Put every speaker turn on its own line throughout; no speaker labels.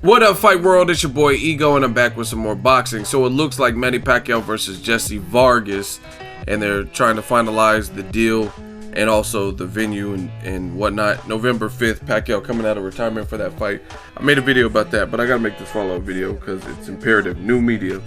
What up, Fight World? It's your boy Ego, and I'm back with some more boxing. So it looks like Manny Pacquiao versus Jesse Vargas, and they're trying to finalize the deal and also the venue and whatnot. November 5th, Pacquiao coming out of retirement for that fight. I made a video about that, but I gotta make this follow-up video because it's imperative. New media,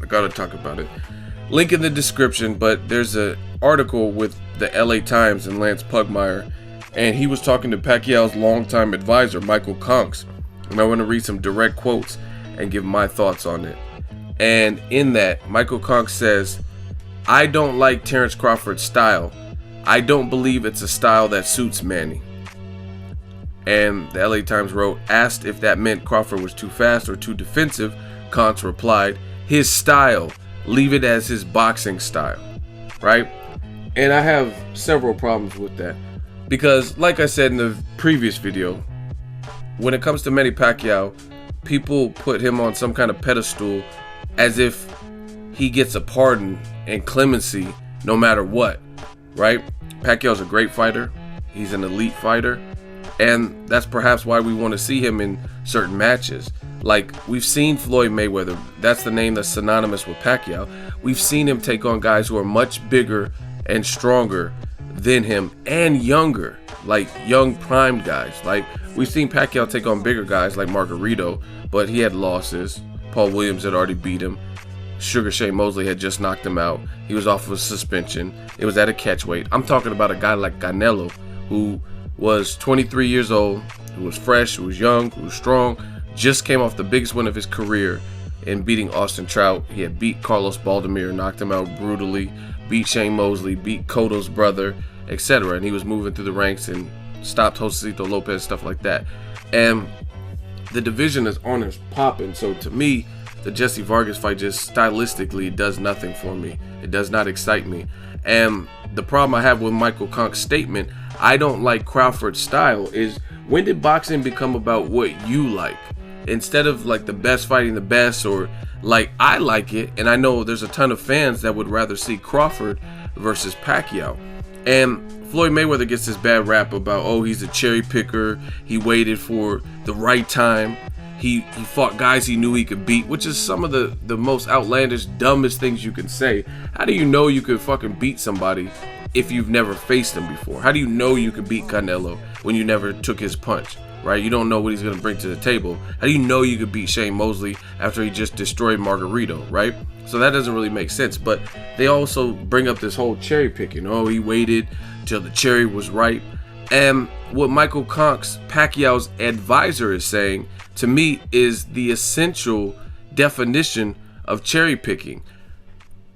I gotta talk about it. Link in the description, but there's an article with the LA Times and Lance Pugmire, and he was talking to Pacquiao's longtime advisor, Michael Conks. And I want to read some direct quotes and give my thoughts on it. And in that, Michael Conks says, "I don't like Terence Crawford's style. I don't believe it's a style that suits Manny." And the LA Times wrote, asked if that meant Crawford was too fast or too defensive, Conks replied, "His style. Leave it as his boxing style." Right? And I have several problems with that. Because, like I said in the previous video, when it comes to Manny Pacquiao, people put him on some kind of pedestal as if he gets a pardon and clemency no matter what, right? Pacquiao's a great fighter. He's an elite fighter. And that's perhaps why we want to see him in certain matches. Like, we've seen Floyd Mayweather. That's the name that's synonymous with Pacquiao. We've seen him take on guys who are much bigger and stronger than him and younger, like young primed guys. Like, we've seen Pacquiao take on bigger guys like Margarito, but he had losses. Paul Williams had already beat him. Sugar Shane Mosley had just knocked him out. He was off of suspension. It was at a catch weight. I'm talking about a guy like Canelo, who was 23 years old, who was fresh, who was young, who was strong, just came off the biggest win of his career in beating Austin Trout. He had beat Carlos Baldomir, knocked him out brutally, beat Shane Mosley, beat Cotto's brother, etc. And he was moving through the ranks and stopped Josecito Lopez, stuff like that. And the division is on his popping. So to me, the Jesse Vargas fight just stylistically does nothing for me. It does not excite me. And the problem I have with Michael Conks' statement, "I don't like Crawford's style," is when did boxing become about what you like? Instead of like the best fighting the best, or like I like it, and I know there's a ton of fans that would rather see Crawford versus Pacquiao. And Floyd Mayweather gets this bad rap about, oh, he's a cherry picker, he waited for the right time, he fought guys he knew he could beat, which is some of the most outlandish, dumbest things you can say. How do you know you could fucking beat somebody if you've never faced him before? How do you know you could beat Canelo when you never took his punch, right? You don't know what he's going to bring to the table. How do you know you could beat Shane Mosley after he just destroyed Margarito, right? So that doesn't really make sense. But they also bring up this whole cherry picking. Oh, he waited till the cherry was ripe. And what Michael Conks, Pacquiao's advisor, is saying to me is the essential definition of cherry picking.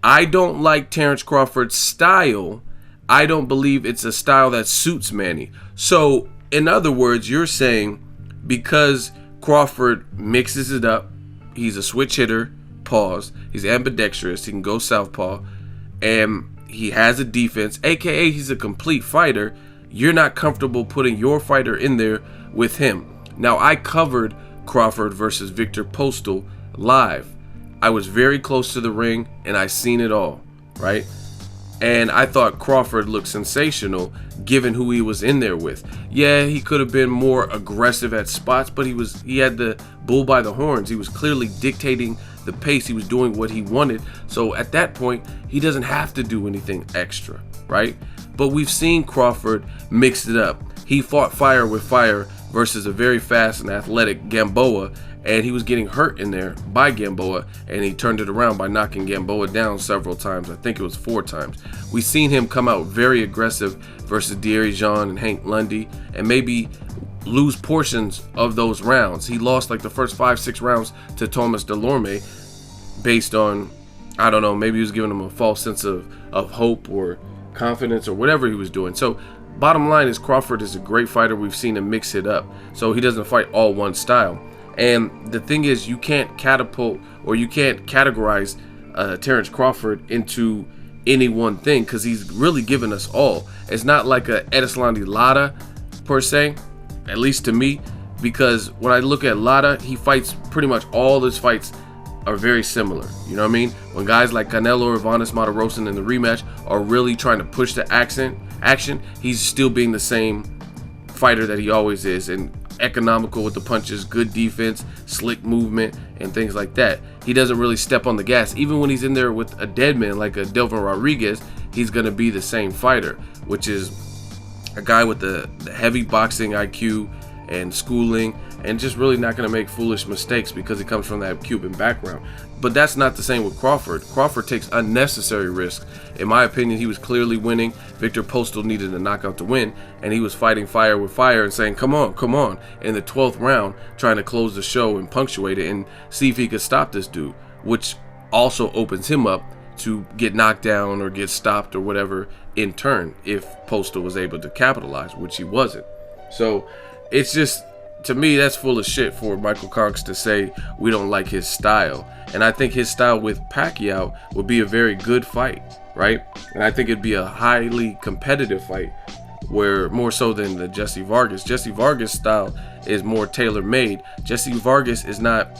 I don't like Terence Crawford's style. I don't believe it's a style that suits Manny. So, in other words, you're saying because Crawford mixes it up, he's a switch hitter, pause, he's ambidextrous, he can go southpaw, and he has a defense, aka he's a complete fighter, you're not comfortable putting your fighter in there with him. Now, I covered Crawford versus Victor Postal live. I was very close to the ring, and I seen it all, right? And I thought Crawford looked sensational given who he was in there with. Yeah, he could have been more aggressive at spots, but he had the bull by the horns. He was clearly dictating the pace. He was doing what he wanted. So at that point, he doesn't have to do anything extra, right? But we've seen Crawford mix it up. He fought fire with fire versus a very fast and athletic Gamboa, and he was getting hurt in there by Gamboa, and he turned it around by knocking Gamboa down several times. I think it was 4 times. We've seen him come out very aggressive versus Thierry Jean and Hank Lundy, and maybe lose portions of those rounds. He lost like the first 5-6 rounds to Thomas Delorme based on, I don't know, maybe he was giving him a false sense of hope or confidence or whatever he was doing. So bottom line is Crawford is a great fighter. We've seen him mix it up, so he doesn't fight all one style. And the thing is, you can't catapult or you can't categorize Terence Crawford into any one thing, because he's really given us all. It's not like a Edeslandi Lara per se, at least to me, because when I look at Lara, he fights pretty much all his fights are very similar. You know what I mean? When guys like Canelo or Vanes Matarosen in the rematch are really trying to push the action, he's still being the same fighter that he always is. And economical with the punches, good defense, slick movement, and things like that. He doesn't really step on the gas. Even when he's in there with a dead man like a Delvin Rodriguez, he's going to be the same fighter, which is a guy with the heavy boxing IQ and schooling, and just really not going to make foolish mistakes because he comes from that Cuban background. But that's not the same with Crawford. Crawford takes unnecessary risks. In my opinion, he was clearly winning. Victor Postal needed a knockout to win, and he was fighting fire with fire and saying, come on, in the 12th round, trying to close the show and punctuate it and see if he could stop this dude, which also opens him up to get knocked down or get stopped or whatever in turn if Postal was able to capitalize, which he wasn't. So it's just, to me, that's full of shit for Michael Conks to say we don't like his style. And I think his style with Pacquiao would be a very good fight, right? And I think it'd be a highly competitive fight, where more so than the Jesse Vargas. Jesse Vargas style is more tailor-made. Jesse Vargas is not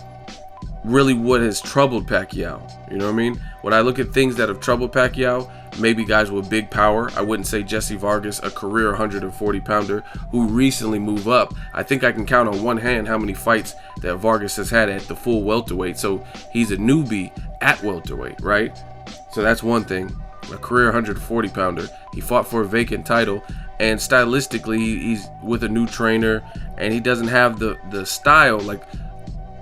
really what has troubled Pacquiao. You know what I mean? When I look at things that have troubled Pacquiao, maybe guys with big power. I wouldn't say Jesse Vargas, a career 140 pounder who recently moved up. I think I can count on one hand how many fights that Vargas has had at the full welterweight. So he's a newbie at welterweight, right? So that's one thing. A career 140 pounder. He fought for a vacant title, and stylistically he's with a new trainer, and he doesn't have the style like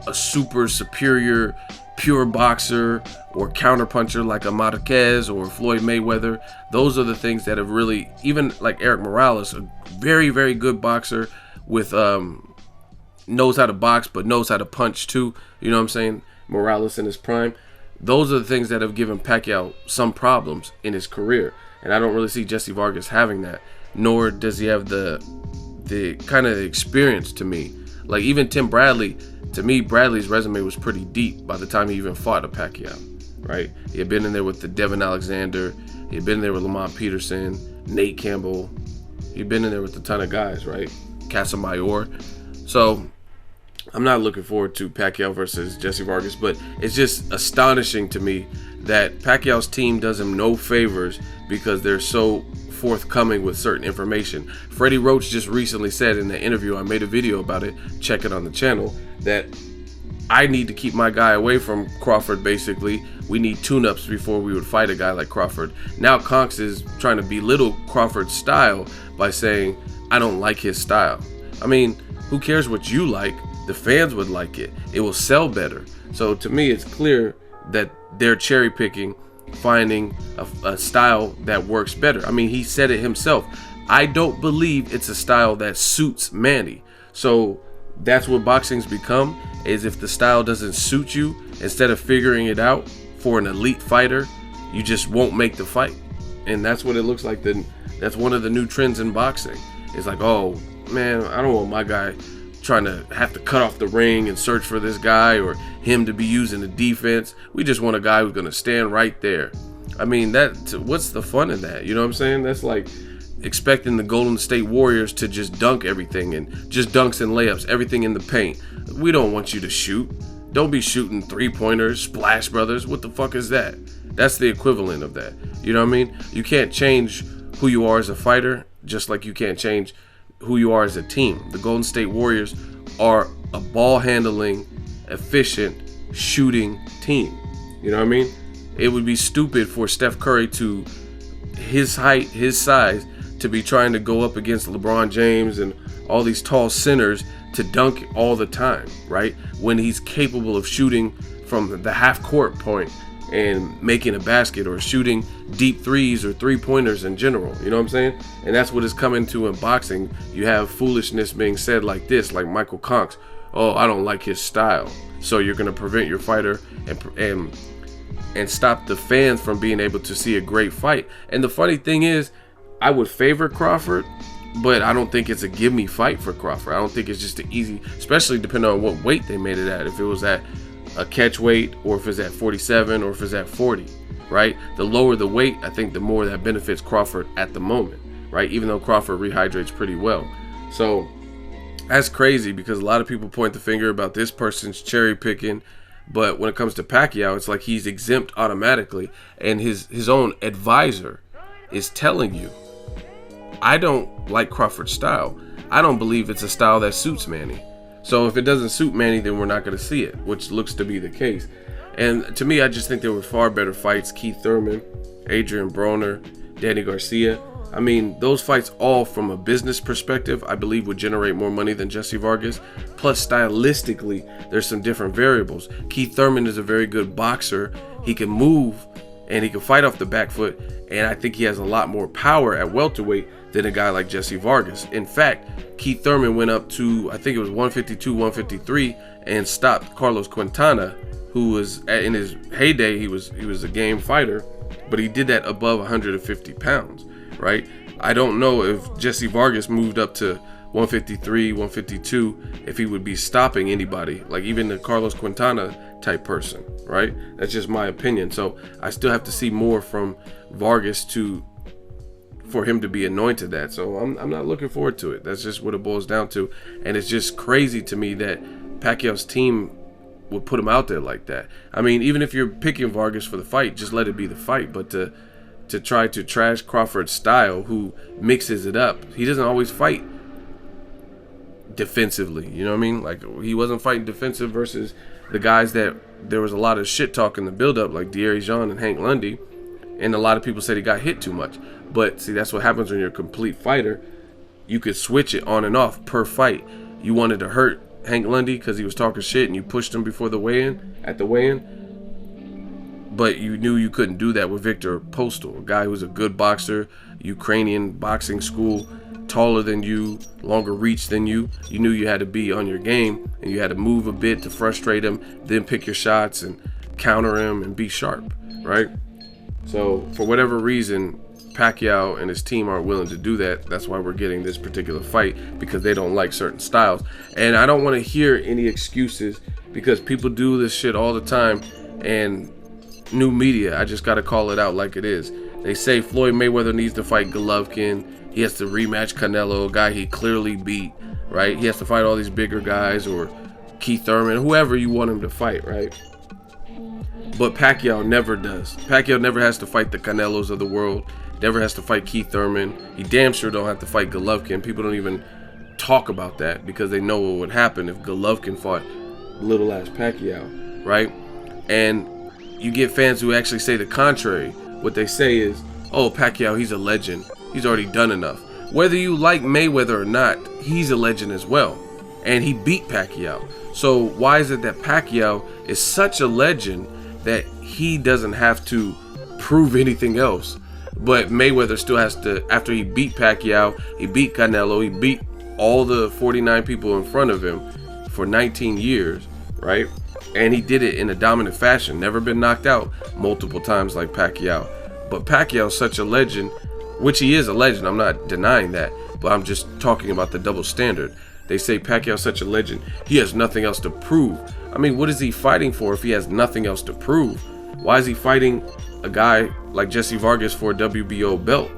a super superior pure boxer or counterpuncher like a Marquez or Floyd Mayweather. Those are the things that have really, even like Eric Morales, a very, very good boxer with knows how to box but knows how to punch too. You know what I'm saying? Morales in his prime. Those are the things that have given Pacquiao some problems in his career, and I don't really see Jesse Vargas having that. Nor does he have the kind of experience to me. Like even Tim Bradley, to me, Bradley's resume was pretty deep by the time he even fought a Pacquiao, right? He had been in there with the Devin Alexander. He had been in there with Lamont Peterson, Nate Campbell. He'd been in there with a ton of guys, right? Casamayor. So I'm not looking forward to Pacquiao versus Jesse Vargas, but it's just astonishing to me that Pacquiao's team does him no favors because they're so forthcoming with certain information. Freddie Roach just recently said in the interview, I made a video about it, check it on the channel, that I need to keep my guy away from Crawford. Basically, we need tune-ups before we would fight a guy like Crawford. Now Conks is trying to belittle Crawford's style by saying, I don't like his style. I mean, who cares what you like? The fans would like it. It will sell better. So to me, it's clear that they're cherry picking, finding a style that works better. I mean, he said it himself. I don't believe it's a style that suits Manny. So that's what boxing's become, is if the style doesn't suit you, instead of figuring it out for an elite fighter, you just won't make the fight. And that's what it looks like. That's one of the new trends in boxing. It's like, oh man, I don't want my guy trying to have to cut off the ring and search for this guy, or him to be using the defense. We just want a guy who's going to stand right there. I mean, what's the fun in that? You know what I'm saying? That's like expecting the Golden State Warriors to just dunk everything and just dunks and layups, everything in the paint. We don't want you to shoot. Don't be shooting three-pointers, Splash Brothers. What the fuck is that? That's the equivalent of that. You know what I mean? You can't change who you are as a fighter, just like you can't change who you are as a team. The Golden State Warriors are a ball-handling, efficient, shooting team. You know what I mean? It would be stupid for Steph Curry, to his height, his size, to be trying to go up against LeBron James and all these tall centers to dunk all the time, right? When he's capable of shooting from the half-court point and making a basket, or shooting deep threes or three-pointers in general. You know what I'm saying? And that's what is coming to in boxing. You have foolishness being said like this, like Michael Conks. Oh, I don't like his style. So you're going to prevent your fighter and stop the fans from being able to see a great fight. And the funny thing is, I would favor Crawford, but I don't think it's a give-me fight for Crawford. I don't think it's just an easy, especially depending on what weight they made it at. If it was at a catch weight, or if it's at 47, or if it's at 40, right? The lower the weight, I think the more that benefits Crawford at the moment, right? Even though Crawford rehydrates pretty well. So that's crazy, because a lot of people point the finger about this person's cherry picking, but when it comes to Pacquiao, it's like he's exempt automatically, and his own advisor is telling you, I don't like Crawford's style. I don't believe it's a style that suits Manny. So if it doesn't suit Manny, then we're not going to see it, which looks to be the case. And to me, I just think there were far better fights. Keith Thurman, Adrian Broner, Danny Garcia. I mean, those fights all from a business perspective, I believe would generate more money than Jesse Vargas. Plus, stylistically, there's some different variables. Keith Thurman is a very good boxer. He can move and he can fight off the back foot. And I think he has a lot more power at welterweight than a guy like Jesse Vargas. In fact, Keith Thurman went up to, I think it was 152, 153, and stopped Carlos Quintana, who was in his heyday, he was a game fighter, but he did that above 150 pounds, right? I don't know if Jesse Vargas moved up to 153, 152, if he would be stopping anybody, like even the Carlos Quintana type person, right? That's just my opinion. So I still have to see more from Vargas for him to be anointed that. So I'm not looking forward to it. That's just what it boils down to. And it's just crazy to me that Pacquiao's team would put him out there like that. I mean, even if you're picking Vargas for the fight, just let it be the fight. But to try to trash Crawford's style, who mixes it up, he doesn't always fight defensively. You know what I mean? Like, he wasn't fighting defensive versus the guys that there was a lot of shit talk in the build-up, like De'Aaron Jean and Hank Lundy. And a lot of people said he got hit too much. But see, that's what happens when you're a complete fighter. You could switch it on and off per fight. You wanted to hurt Hank Lundy because he was talking shit and you pushed him before the weigh-in, at the weigh-in. But you knew you couldn't do that with Victor Postal, a guy who's a good boxer, Ukrainian boxing school, taller than you, longer reach than you. You knew you had to be on your game and you had to move a bit to frustrate him, then pick your shots and counter him and be sharp, right? So for whatever reason, Pacquiao and his team aren't willing to do that. That's why we're getting this particular fight, because they don't like certain styles. And I don't want to hear any excuses, because people do this shit all the time. And new media, I just got to call it out like it is. They say Floyd Mayweather needs to fight Golovkin. He has to rematch Canelo, a guy he clearly beat, right? He has to fight all these bigger guys, or Keith Thurman, whoever you want him to fight, right? But Pacquiao never does. Pacquiao never has to fight the Canelos of the world. Never has to fight Keith Thurman. He damn sure don't have to fight Golovkin. People don't even talk about that because they know what would happen if Golovkin fought little ass Pacquiao, right? And you get fans who actually say the contrary. What they say is, oh, Pacquiao, he's a legend. He's already done enough. Whether you like Mayweather or not, he's a legend as well. And he beat Pacquiao. So why is it that Pacquiao is such a legend that he doesn't have to prove anything else? But Mayweather still has to, after he beat Pacquiao, he beat Canelo, he beat all the 49 people in front of him for 19 years, right? And he did it in a dominant fashion, never been knocked out multiple times like Pacquiao. But Pacquiao's such a legend, which he is a legend, I'm not denying that, but I'm just talking about the double standard. They say Pacquiao's such a legend, he has nothing else to prove. I mean, what is he fighting for if he has nothing else to prove? Why is he fighting a guy like Jesse Vargas for a WBO belt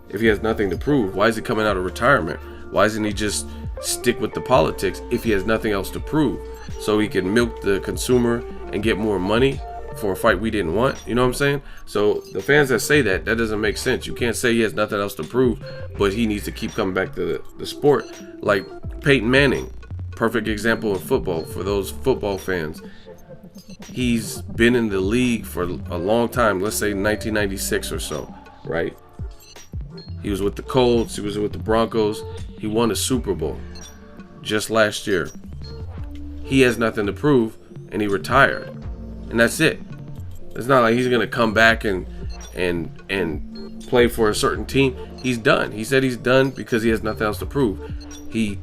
if he has nothing to prove? Why is he coming out of retirement? Why doesn't he just stick with the politics if he has nothing else to prove, so he can milk the consumer and get more money for a fight we didn't want? You know what I'm saying? So the fans that say that doesn't make sense. You can't say he has nothing else to prove, but he needs to keep coming back to the sport. Like Peyton Manning, perfect example of football for those football fans. He's been in the league for a long time, let's say 1996 or so, right? He was with the Colts, he was with the Broncos, he won a Super Bowl just last year. He has nothing to prove, and he retired, and that's it. It's not like he's gonna come back and play for a certain team. He's done. He said he's done because he has nothing else to prove. He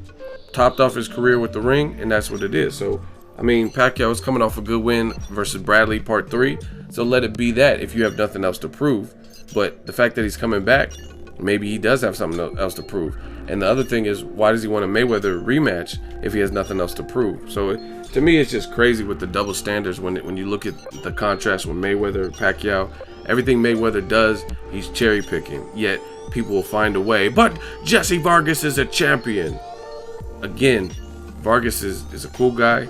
topped off his career with the ring, and that's what it is. So I mean, Pacquiao is coming off a good win versus Bradley Part 3, so let it be that if you have nothing else to prove. But the fact that he's coming back, maybe he does have something else to prove. And the other thing is, why does he want a Mayweather rematch if he has nothing else to prove? So to me, it's just crazy with the double standards when you look at the contrast with Mayweather and Pacquiao. Everything Mayweather does, he's cherry picking, yet people will find a way. But Jesse Vargas is a champion. Again, Vargas is a cool guy.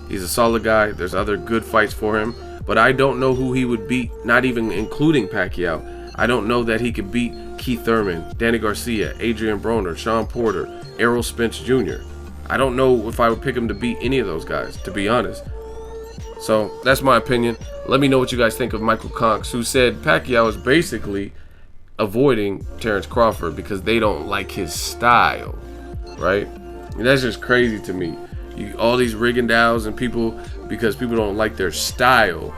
He's a solid guy. There's other good fights for him. but I don't know who he would beat, not even including Pacquiao. I don't know that he could beat Keith Thurman, Danny Garcia, Adrian Broner, Sean Porter, Errol Spence Jr. I don't know if I would pick him to beat any of those guys, to be honest. So that's my opinion. Let me know what you guys think of Michael Conks, who said Pacquiao is basically avoiding Terence Crawford because they don't like his style, right? And that's just crazy to me. All these Rigondeaux and people, because people don't like their style,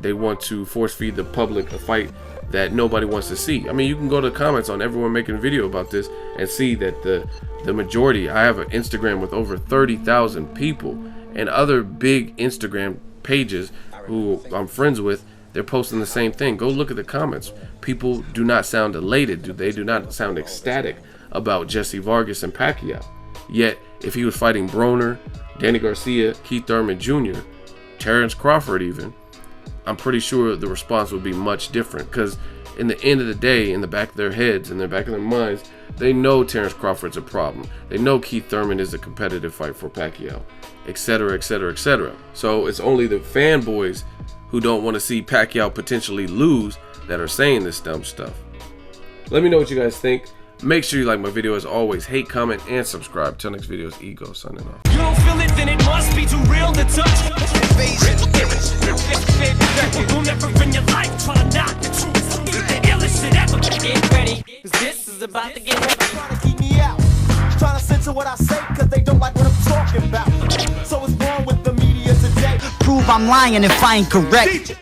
they want to force feed the public a fight that nobody wants to see. I mean, you can go to the comments on everyone making a video about this and see that the majority, I have an Instagram with over 30,000 people, and other big Instagram pages who I'm friends with, they're posting the same thing. Go look at the comments. People do not sound elated. They do not sound ecstatic about Jesse Vargas and Pacquiao. Yet, if he was fighting Broner, Danny Garcia, Keith Thurman Jr., Terence Crawford even, I'm pretty sure the response would be much different, because in the end of the day, in the back of their heads, in the back of their minds, they know Terence Crawford's a problem. They know Keith Thurman is a competitive fight for Pacquiao, etc., etc., etc. So it's only the fanboys who don't want to see Pacquiao potentially lose that are saying this dumb stuff. Let me know what you guys think. Make sure you like my video as always. Hate, comment, and subscribe. Till next video, it's Ego signing off.
You don't feel it, then it must be too real to touch. You'll never in your life try to knock the truth. The illest shit ever. Get ready, 'cause this is about to get heavy.
Trying to keep me out, trying to censor what I say, 'cause they don't like what I'm talking about. So what's wrong with the media today?
Prove I'm lying if I ain't correct.